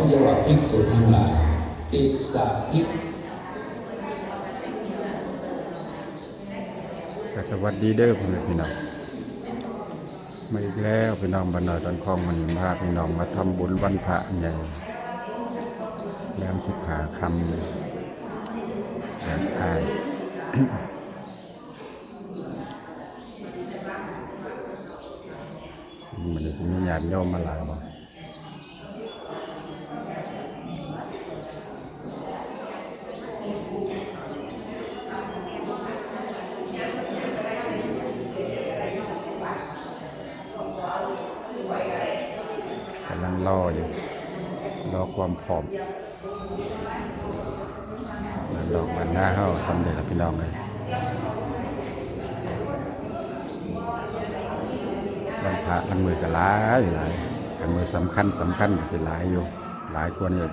เรียกว่าภิกษุทั้งหลายติสสะภิกษุสวัสดีเด้อพ่อแม่พี่น้องมาอีกแล้วพี่น้องบ้านน้อยตอนคลองมันพาพี่น้องมาทำบุญวันพระใหญ่แรม15 ค่ำแรมอาย มันจะมีญาติโยมมาหลายบ่กำลังรออยู่รอความพร้อมดอกบานหน้าเข้าสำเร็จแล้วพี่น้องเลยวันพระวันมือก็หลายกันมือสำคัญเป็นหลายอยู่หลายกว่านี้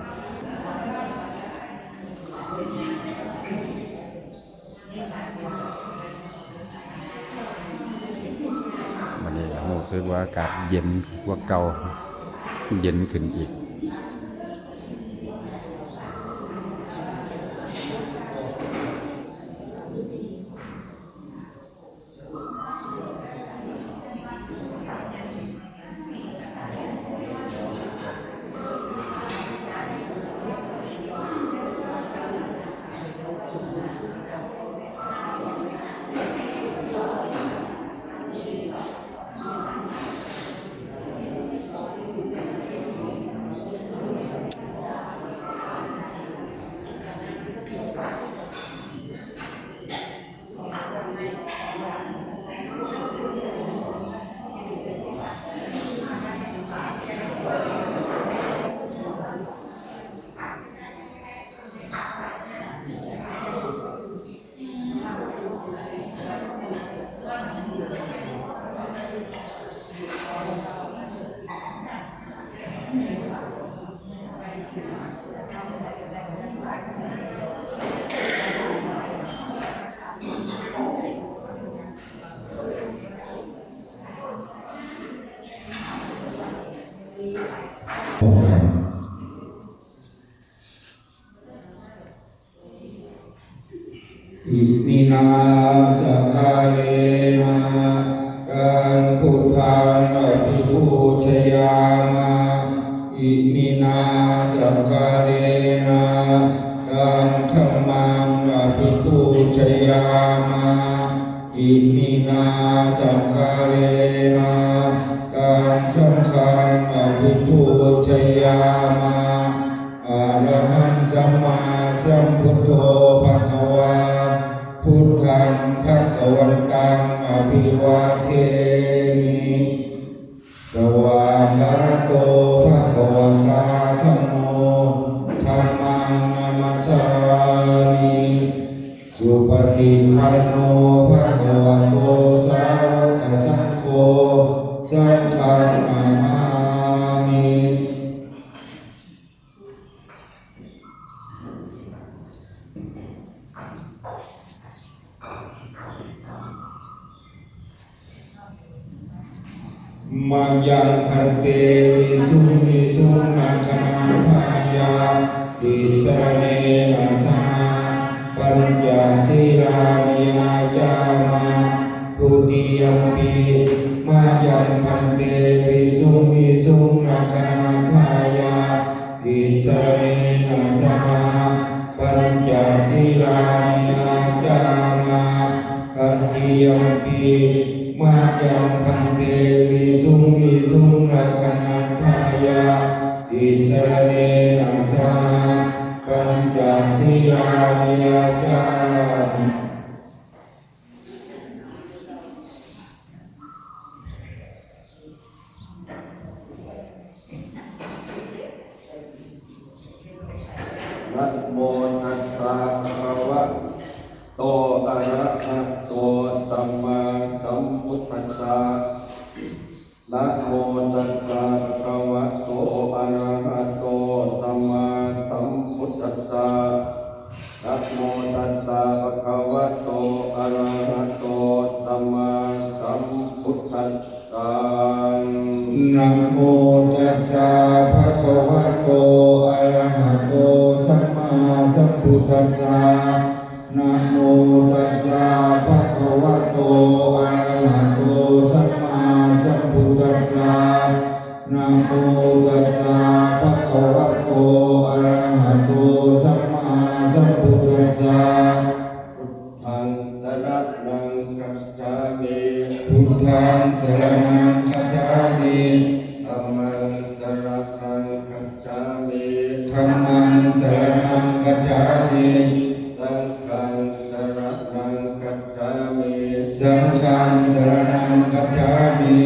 วันนี้รู้สึกว่าอากาศเย็นกว่าเก่าเย็นขึ้นอีกอิมินาสกาเลนะการพุทธังอภิปูชยามะอิมินาสกาเลนะการธัมมังอภิปูชยามะอิมินาสกาเลนะการสังฆังอภิปูชยามะอะระหังสัมมาสัมพุทโธภควาพุทธังภวันตังอภิวาเทมิสวากขาโตภควตาธัมโมธัมมังนามัสสามิสุปฏิปันโนภควโตสาวกสังโฆสังฆังนามามิมัจยังพันเตวิสุนาคนาทายาติสรเนนะสาปัญจศีลานิยาจามาทุติยมปีมายังพันเตวิสุนาคนาทายาติสรเนนะสาปัญจศีลานิยาจามาตัติยมปีมายังพันเตวิสุนาคนาทายาติสรเนนะสาปัญจศีลานิยาจานะโมตัสสะภะคะวะโตอะระหะโตสัมมาสัมพุทธัสสะนะโมตัสสะภะคะวะโตอะระหะโตสัมมาสัมพุทธัสสะนะโมตัสสะภะคะวะ สสะนะโมตัสสะภะคะวะโตอะระหะโตสัมมาสัมพุทธัสสะนะโมตัสสะภะคะวะโตอะระหะโตสัมมาสัมพุทธัสสะพุทธังสรณังคัจฉามิพุทธังสรณังคัจฉามิธัมมังสรณังคัจฉามิธัมมังสรณังคัจฉามิสังฆังสรณังคัจฉามิสังฆังสรณังคัจฉามิ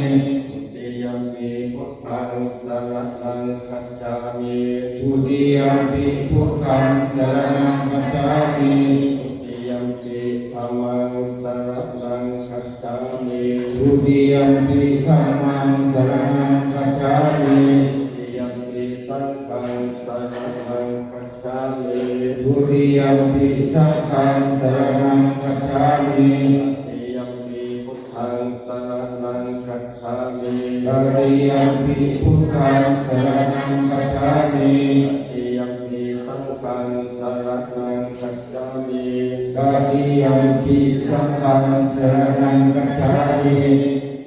ทุติยัมปิพุทธังสรณังคัจฉามิทุติยัมปิพุทธังสรณังคัจฉามิทุติยัมปิธัมมังสรณังคัจฉามิทุติยัมปิธัมมังสรณังคัจฉามิทุติยัมปิสังฆังสรณังคัจฉามิทุติยัมปิสังฆังสรณังคัจฉามิตติยัมปิพุทธังสรณังคัจฉามิตติยัมปิพุทธังสรณังคัจฉามิตติยัมปิสังฆังสรณังคัจฉามิตติยัมปิสังฆังสรณังคัจฉามิ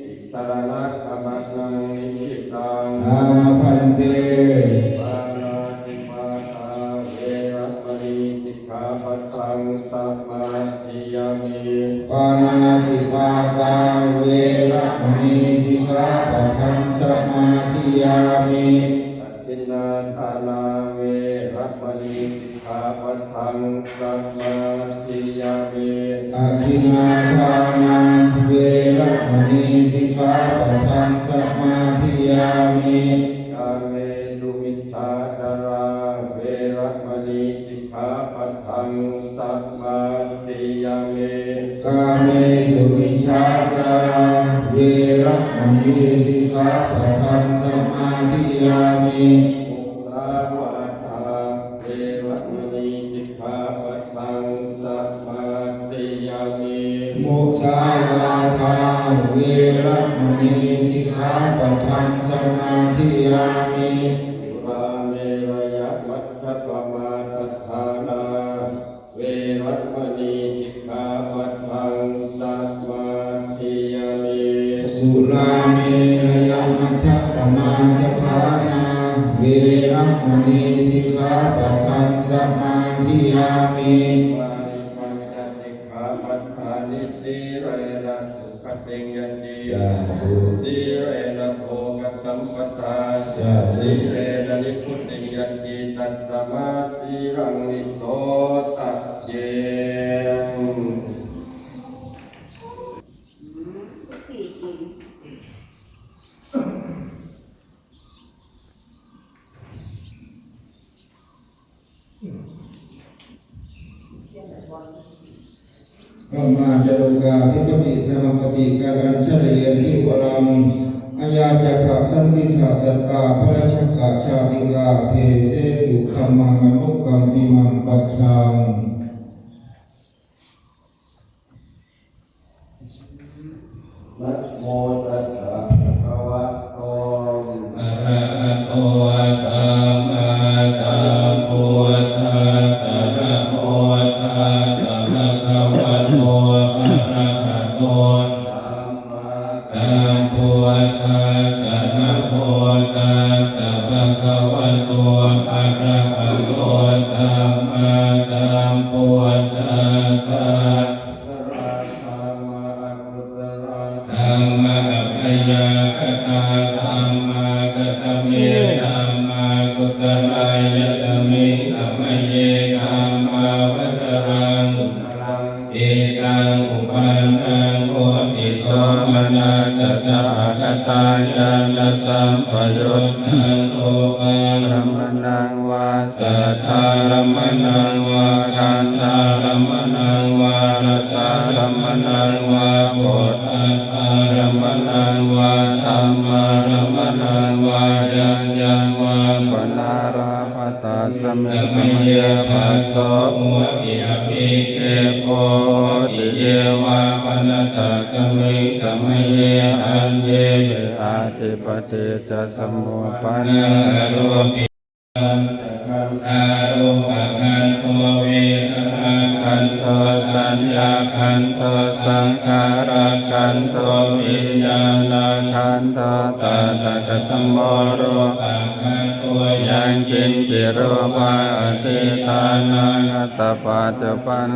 อิตรณะขมังนิมิตังอาพันเตปานาติปาตาเวรมณีสิกขาปัทังตัมมาธิยามิปานาติปาตาเวรมณีสิกขาปัทังสมาธิยามิตัดสินาทานาเวรมณีสิกขาปัทังสมาธิยามิตัดสินาทานาเวรมณีสิกขาปัทังสมาธิยามิกาเมสุมิจฉาจาราเวรมณีสิกขาปัทังสมาธิยามิกาเมสุมิจฉาจาราเวรมณีสิกขาปัทังสมาธิยามิมุสาวาทาเวรมณีสิกขาปัทังสมาธิยามิมุสาวาทาเวรมณีสิกขาปัทังสมาธิยามิสุราเมรยมัชฌัปมาทัฏฐานาเวรมณีสิกขาปัทังสมาธิยามิสุราเมรยมัชฌัปมาทัฏฐานาเวรมณีสิกขาปัทังสมาธิยามิปานิปัญจสิกขาปัฏฐานิสีเรนะสุขติงยันติสาธุสีเรนะโภคสัมปทาสาธุสีเรนะนิพุติงยันติตัสสมาสีรังนิโตตัสเย พระมาจารุกาธิปติสหปฏิการัญชลียทิวรังอาญาจถาสันติถาสัตตาพระชกาชาติกาเทเสตุขมังอนุกรรมิมังปัจฉังนะโมตัสสะภะคะวะโตอะระหะโตสัมมาสัมพุทธัสสะนะโมตัสสะภะคะวะโตอะระหะโตสัมมาสัมพุทธัสสะนะโมตัสสะภะคะวะโตอะระหะโตสัมมาสัมพุทธัสสะธัมมะอัปยากตาธัมมากตเมธัมมากุตลายะสมิสัมเยธัมมาวัตรังเอตังอุปันตังโพธิโสมนัสสะกตายานัสสัมปยุตตังโลกังรัมมนังวาสัทธารัมมนังวาคันธารัมมนังวารัสสะรัมมนังวาโพธัสสะรัมมนังวาธัมมารัมมนังวายังยังวาปนาราภตาสมิสมเยภัสโสอุติอภิเกโพติเยวาปนตาสมิสมเยอันเยเวอาติปติจะสมุปปนาโรปิตังสังฆารุปะคันโตเวท ยาคันโตสังขาราคันโตวิญญาณคันโตตถาคตโมโรปังคันโตยังกินจิโรปาอติตานังอัตตปัจจปัน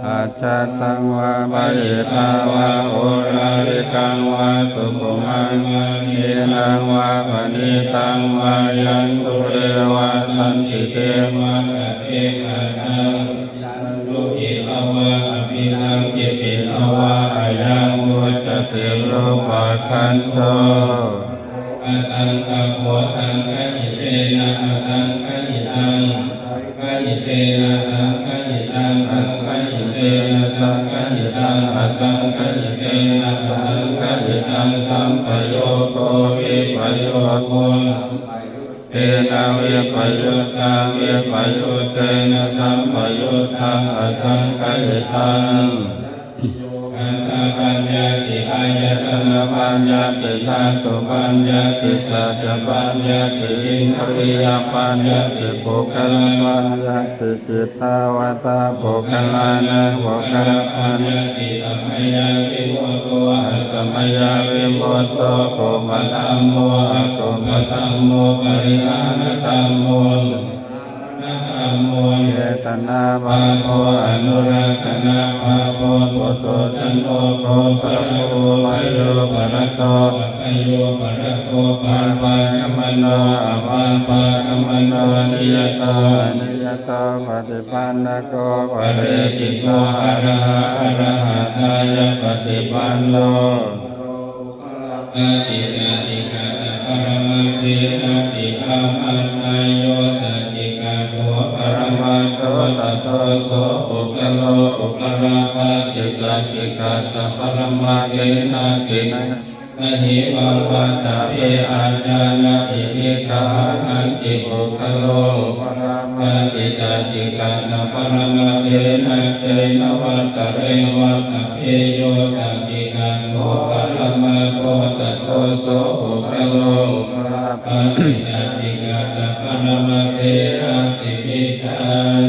อาชาตังวาปะหิตาวาโอราริกังวาสุขุมังวานีนังวาปณิตังวายังตุเรวาสันติเตมะกะเทขันธังลูกิตวะอภิสังกิปิตวะอายังวุจติโรปะคันโตอสังฆโฆสังฆอิเตนะอสังฆอิตังฆอิเตนะสังฆอิตังสังฆอิเตนะสังฆอิตังอสังฆอิเตนะสังฆอิตังสัมปโยโควิปโยโคเตนะวิปโยตังวิปโยเตนะสัมปโยตังอสังฆอิตังขันธปัญญาติอายตนะปัญญาติธาตุปัญญาติสัจจปัญญาติอินทรียปัญญาติปุคละปัญญาติจิตตาวตาปุคละนะปุคละปัญญาติสัมมยาวิโมโตอะสัมมยาวิโมโตโกมตัมโมอะโกมตัมโมปริหานตัมโมธัมโมเยตนาภาโภอนุรักขณาภาโภปุตโตจันโตโคปะโภปะโยปะระโตปะโยปะระโตปาปะกัมมโนอะปาปะกัมมโนนิยตานิยตาปฏิปันนโกปะเรติโกอะระหะอะระหะตายะปฏิปันโนอาติสาติกาตปรมังเทนะติอามันนายโยสัจจิกาโตปรมัตโตตัตโตโสอุกโลอุกราปะติสัจจิกาตปรมังเทนะตินะนะหิวังวัตตะเปอาจานะอินิกาหันติอุกโลอุกราปะติสัจจิกาตปรมังเทนะเตนะวัตตะเรวัตตะเปโยสัจจิกาโตปรมัตโตตัตโตโสอุกโลอุกราปะติสัจจิกาตปรมังเทนะติปิชัน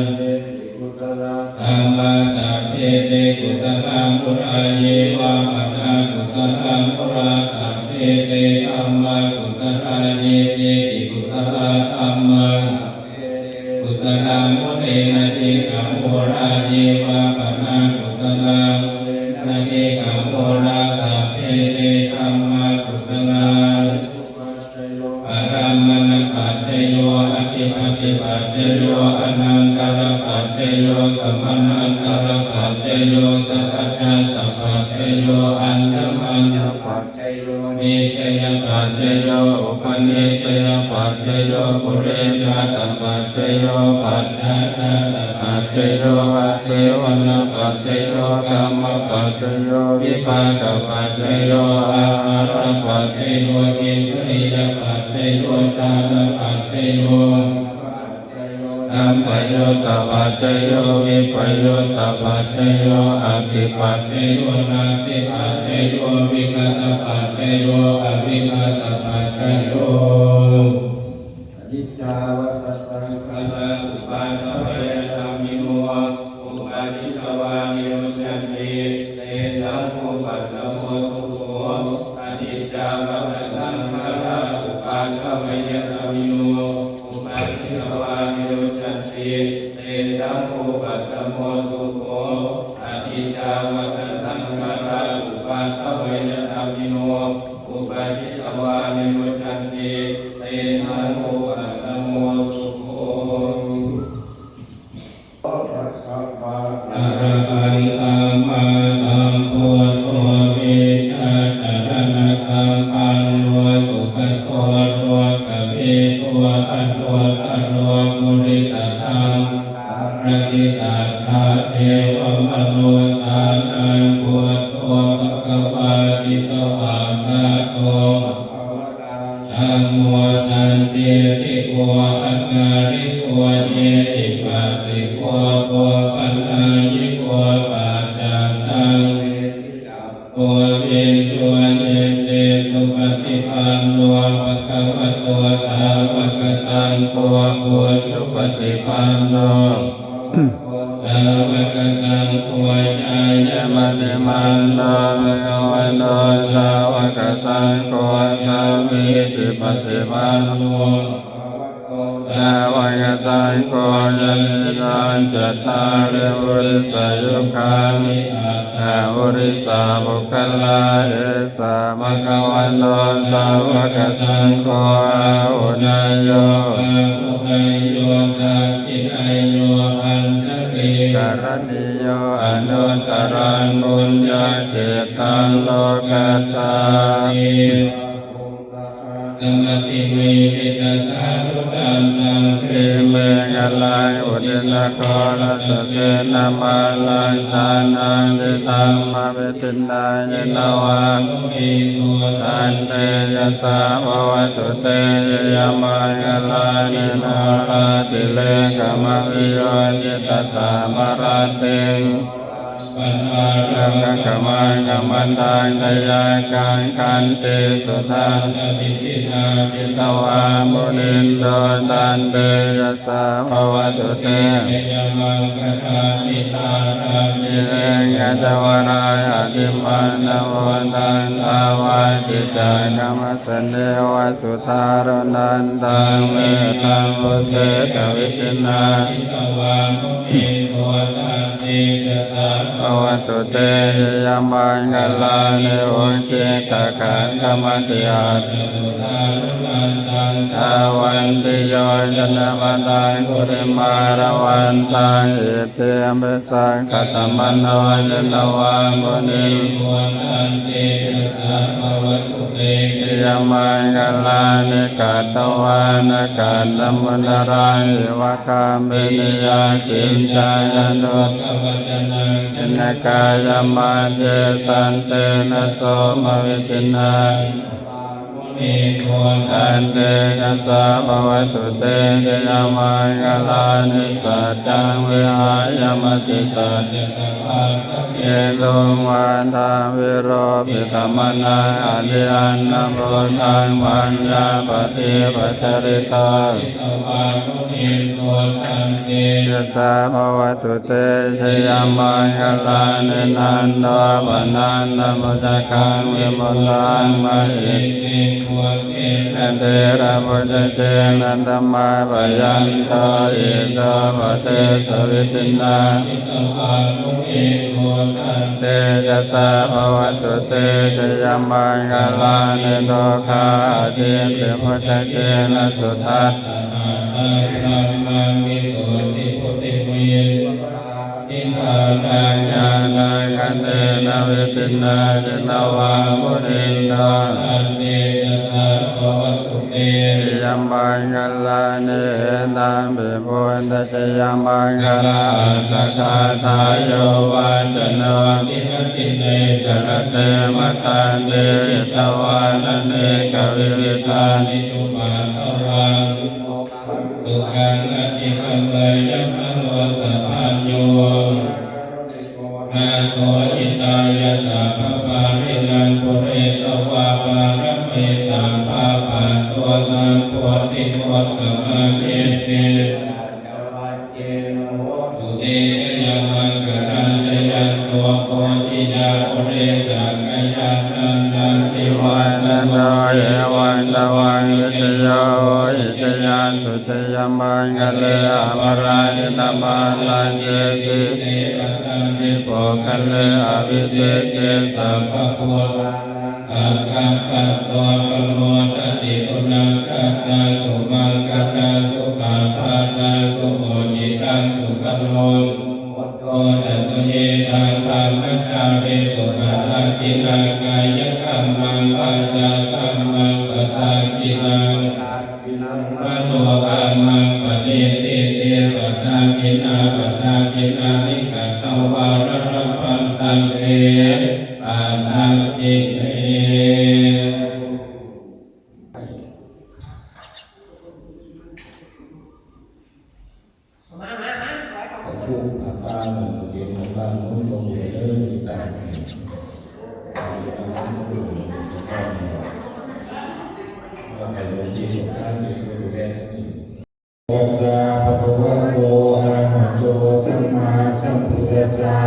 ธัมมาสัพเพเตกุสลังปุราเยวะปัฏฐากุสลังปุราสัพเพเตธัมมากุสลาเยเตติกุสลาธัมมังกุสลังมุเตนะเทกัมปุราเยวะปัฏฐากุสลังนะเทกัมปุราสัพเพเตธัมมากุสลังปรามณปัจจโยอธิปติปัจจโยอนันตรปัจจโยสมนันตรปัจจโยสัจจัตตปัจจโยอัญญมัญญปัจจโยนิจยปัจจโยอุปนิจยปัจจโยปุเรชาตปัจจโยปัจจตปัจจโยอาเสวนปัจจโยกรรมปัจจโยวิปากปัจจโยอาหารปัจจโยอินทรียปัจจโยฌานปัจจโยสัมปโยตปัจจโยวิปโยตปัจจโยอภิปัจจโยนาติปัจจโยวิคตปัจจโยอวิคตปัจจโยอนิจจาวัฏสังขารอุปาทเวสามิโมอุปาทิตวามิโยชันติเตสังอุปัสสโมสุโขอนิจจาวัฏสังขารอุปาทเวสามิโมอุปาทิตวามิโยชันติเตสังอุปัสสโมสุโขอนิจจาวัฏสังขารอุปาทเวสามิโมอุปาทิตวามิโยชันติเตสังอุปัสสโมสุโขอะระหังสัมมาสัมพุทโธเวชาตรณะสัมปันโนสุขโตโลกเวโตอัตโตตัโลมุนิสัทธังปฏิสัทธาเทวมนุษย์านังพุทโธภควาติสวากาโตธัมโมสันติติโกอาการิโกเยติปัสสิโกโกปัญญยิโกปัจจันตังโกวินโยเยเตสุปฏิปันโนภะคะวะโตสาวกสังโฆพุทธปฏิปันโนภ สาวกสังโฆจายมัตติมันโนภะคะวะโตสาวกสังโฆสัมมิติปฏิปันโนสาวกสังโฆยันตังจัตตาริปุริสยุคามิอัตถาปุริสาภุคลาเอสาภะคะวะโตสาวกสังโฆอาหุนายโยอาหุนายโยทักขินายโยอันตริการณิโยอนุตตรังบุญญาเจตังโลกัสสามิสมติเมติตัสสะทุตันตังเทเมฆลายอุดินโกลสเสนามาลังสานังติตัมมาเวตินายนาวาตุมิตุตันเตยะสาภวตุเตยะมังคลานินาราติเลกมะวิโยจิตตามราเตปัญญาลังกะมังกะมันตังทยากังคันติสุทันตติทินาจิตวามุนินโดตันเตยะสาภวตุเตยะมังคทานิตารามิเรงยะจวรายอติมานะโวตันทาวาจิตากรรมสเนวสุธารนันตังเมตังอุเสกวิจินาจิตวามุนินโดตันเตยะสาภวตุเตยะมังคลาเนโอเจตขังกรรมติอาตุสุธารุนันตังทาวันติโยจนะมันตังกุริมารวันตังอิเทมิสังคตมันโนยนวามุนิโวตันเตยะสาภวตุเตยะมังคลานิกัตตวานกัตตมุนรังอิวะคามินิยากินจายโนกวัจนังชนกายมาเจสันเตนะโสมวิตินามุนิโกตันเตนะสาภวตุเตยะมังคลานิสัจจังวิหายมติสัจจตวาตเยโลวันทาวิโรปิธรรมนาอริยันนโมทังมัญญาปฏิปัจจริตาตวามุนิโกตันเตยะสาภวตุเตยะมังคลานินันโนปนันนมุตตังวิมุตตังมหิติโกเตนะเตระมุจเจนันตมาปยันโตอิโตปเตสวิตินาจิตวามุนิโกตันเตยะสาภวตุเตยะมังคลานิโลกาทิเตมุจเจนะสุทัตตาธัมมังมิโสติพุติเวทิฏฐานังญาณังคันเตนะเวตินาจนวามุนินโตตันเตยะสาภวตุเตยะมังคลานิตังปิปุณตชยมังคลาตคาทายโยวันตโนทิฏฐิเนสรเตมตันเตตวานเนกวิวิตานิทุมาตรังสุขังอธิคัมเมยัมโนสัพพัญโยนาโสอิตายะสาภปารินันปุเรตวาปารเมสัมภาปะตัวสังโฆติโฆตมะเมเตตุเตยะมังคลันจยันตัวโพธิยาปุเรสังกยานันนันติวันโนเยวันตวังวิจโยอิจยาสุจยมังคะเลอมรานิตมาลังเยติเตปัตตังวิโภคะเลอภิเศษเจสัพพะโพอัคคัปะโตปโมทติอุณังกัตตาสุมังกัตตาสุขาปาตาสุโมจิตังสุขโลโตตัสเยตังธรรมจาริสุนาทินังกายคัมมังปัญจคัมมังปะทาคินังมโนคัมมังปะเนติเตปะทาคินาปะทาคินานิกัตตวารณปันตังเตปานาจิเนผู้อาภาหนึ่งเดียวของบ้านมุ่งตรงเลยที่ต่างก็ให้หลวงจีสุขานอยู่ดูแลตัสสะภะคะวะโตอะระหะโตสัมมา สะ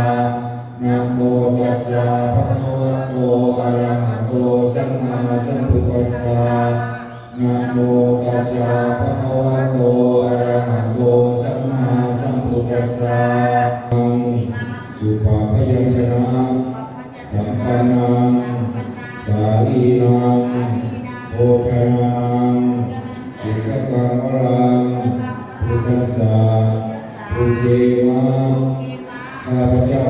นะโมตัสสะภะคะวะโตอะระหะโตสัมมาสัมพุทธัสสะนะโมตัสสะภะคะวะโตอะระหะโตสัมมาสัมพุทธัสสะสุปาพยัญชนะสัมปันนังสาลีนังโภชนานังสิกขังวรังพุทธัสสะพุทเทมะข้าพเจ้า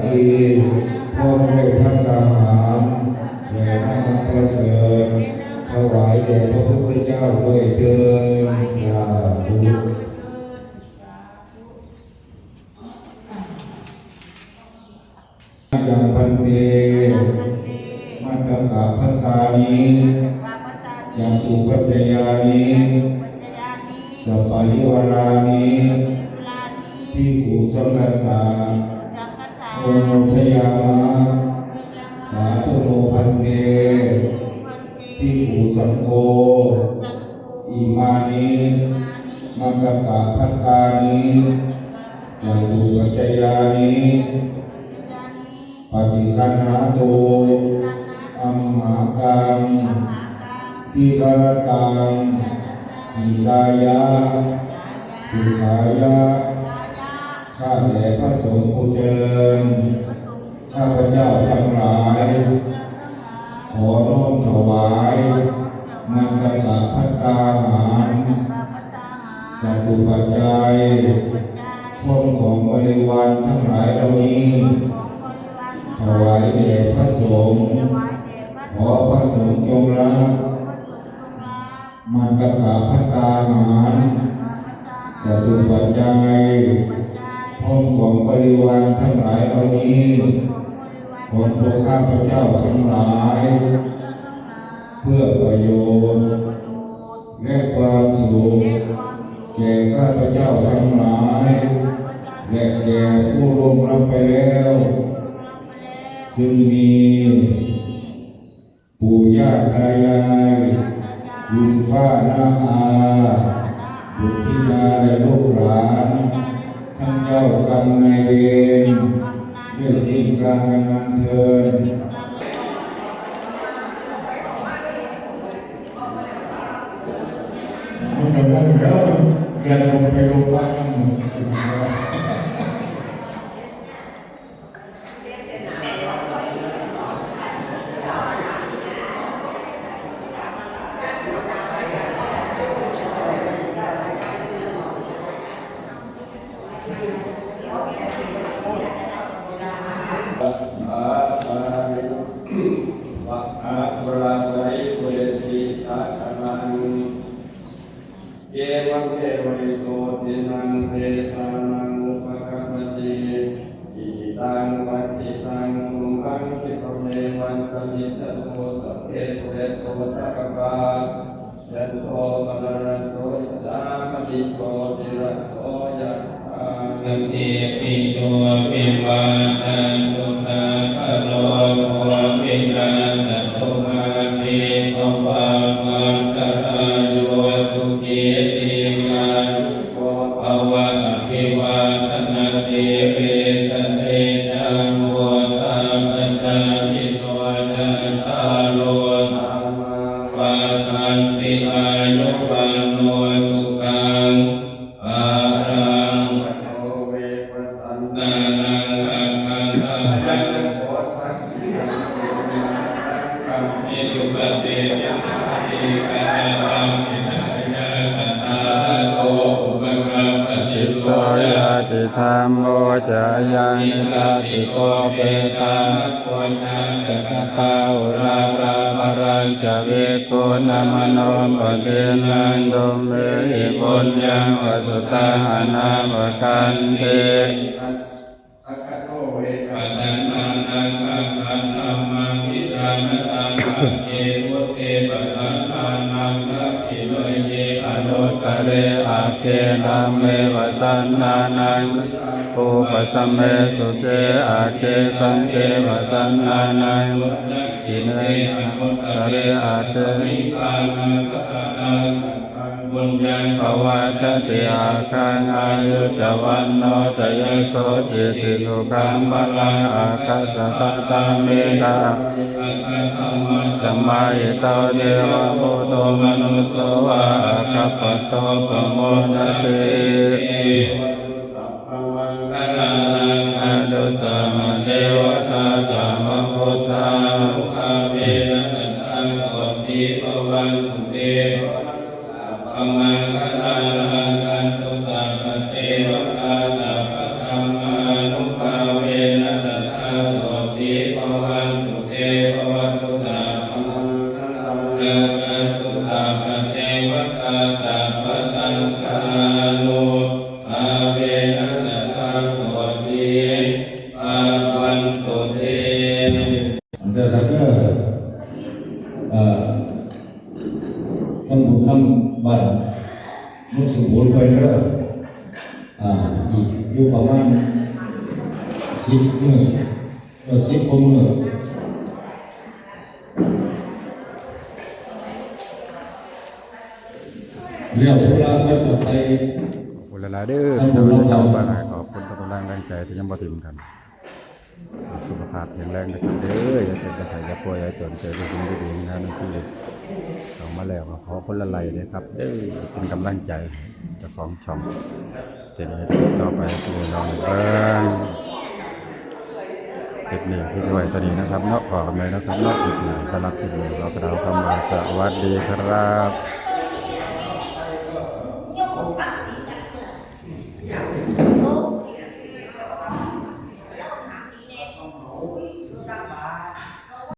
เองพร้อมด้วยพระทหารและพระอัครประเสริฐถวายแด่พระพุทธเจ้าด้วยเถิดสาธุยังพันเตมัตตกะพัตตานิยังตุปัจจยานิสัปปะริวารานิภิกขุสังฆัสสะโอโนชยามะสาธุโนพันเตภิกขุสังโฆอิมานิมัตตกะพัตตานิยังตุปัจจยานิปฏิคันหาโตอัมหากังทิคารตังอิตายะสุขายะข้าแต่พระสงฆ์ผู้เจริญข้าพเจ้าทั้งหลายขอน้อมถวายมังคลาภัตตาหารจตุปัจจัยพร้อมของบริวารทั้งหลายเหล่านี้ถวายแด่พระสงฆ์ขอพระสงฆ์จงรับมังคลาภัตตาหารจตุปัจจัยพร้อมของบริวารทั้งหลายเหล่านี้ของพวกข้าพเจ้าทั้งหลายเพื่อประโยชน์และความสุขแก่ข้าพเจ้าทั้งหลายและแก่ผู้ล่วงลับไปแล้วซึ่งมีปู่ย่าตายายลุงป้าน้าอาบุตรธิดาและลูกหลานทั้งเจ้ากรรมนายเวรด้วยสิ่งการงานเทินมันจะมุ่งแล้วเดินลงไปลงวัดนั่นเอวังเอวิโกตินังเปตานังอุปกัปปติอิตังปัฏฐิตังตุมหังคิปเมวันตมิจโตสัพเพปุเรโตสัพพะยันโตปะระโตสามมิโตติระโตยัตถาสันติปิโยวิวัฏันตุสัพพะโลกวินาศตุมาเตภวัตวันตรายโยสุขีติกายุโกภวะอภิวาทนาสิริสเนจังโวตาปัญจสิโนจันตาโลธรรมังวาทันติอายุวันโนสุขังภารังโตเวปัสสันนานังอาคันตายันโพธัสสิยังโยนาตังมิจุปฏิยันติกาลังอินายะตัตตาโตอุปกัปปติโสยะติธรรมโมจายานิลาสิโตเปตานัคโกญาตกตาอุราราภรังจะเวโกนามโนปเทนันโดเมหิปุญญังวสุตาหานามกันเตปัสสันนานังอาคันธัมมังวิจารณตังอาเกวุเตปัสสันนานังทักขิโลเยอนุตตเรอาเกธัมเมปัสสันนานังอุปสัมเมสุเจอาเกสังเกปัสสันนานังกิเนอนุตตเรอาเกนิพพานังกัตตังกังโต บุญยังภวะตติอาคังอายุจวันโนจยโสจิติสุขังบาลังอาคัสสะตาเมตาอาคัตมัสสมายิโตเดวะโพโตมนุสโสวะอาคัปปโตปโมทติอดุสมเทวตาสัมพุทธาภาเวนะสันตังโสติภวันตุเตปมังคลาลังคันตุสัพพเทวตาสัพพธรรมานุภาเวนะสันตังโสติภวันตุเตภวตุสัพพมังคลาลังคันตุสัพพเทวตาสัพพสังฆานุภาเวนะสันตังโสติภวันตุเต เดี๋ยวสักก็ทำบุญทำบัตรมุสลิมไปเรื่อยอีกอยู่ประมาณ10 มื้อ10 กว่ามื้อเรียกธุระก็จะไป ขอบคุณหลายๆเด้อที่ทำให้ชาวบ้านขอบคุณทุกกำลังแรงใจที่ยังบ่ทิ้งกันสุขภาพแข็งแรงนะครับเด้ออย่าเจ็บอย่าไข้อย่าป่วยอย่าจนเจอสิ่งดีๆงานที่เอามาแล้วขอคนละไหลเลยครับเด้อเป็นกำลังใจเจ้าของช่องจะได้ต่อไปคือน้องเบิ้งคลิปนี้พี่ด้วยตอนนี้นะครับเนาะขอกันเลยนะครับเนาะคลิปนี้สำหรับคลิปนี้เราก็เอาคำว่าสวัสดีครับ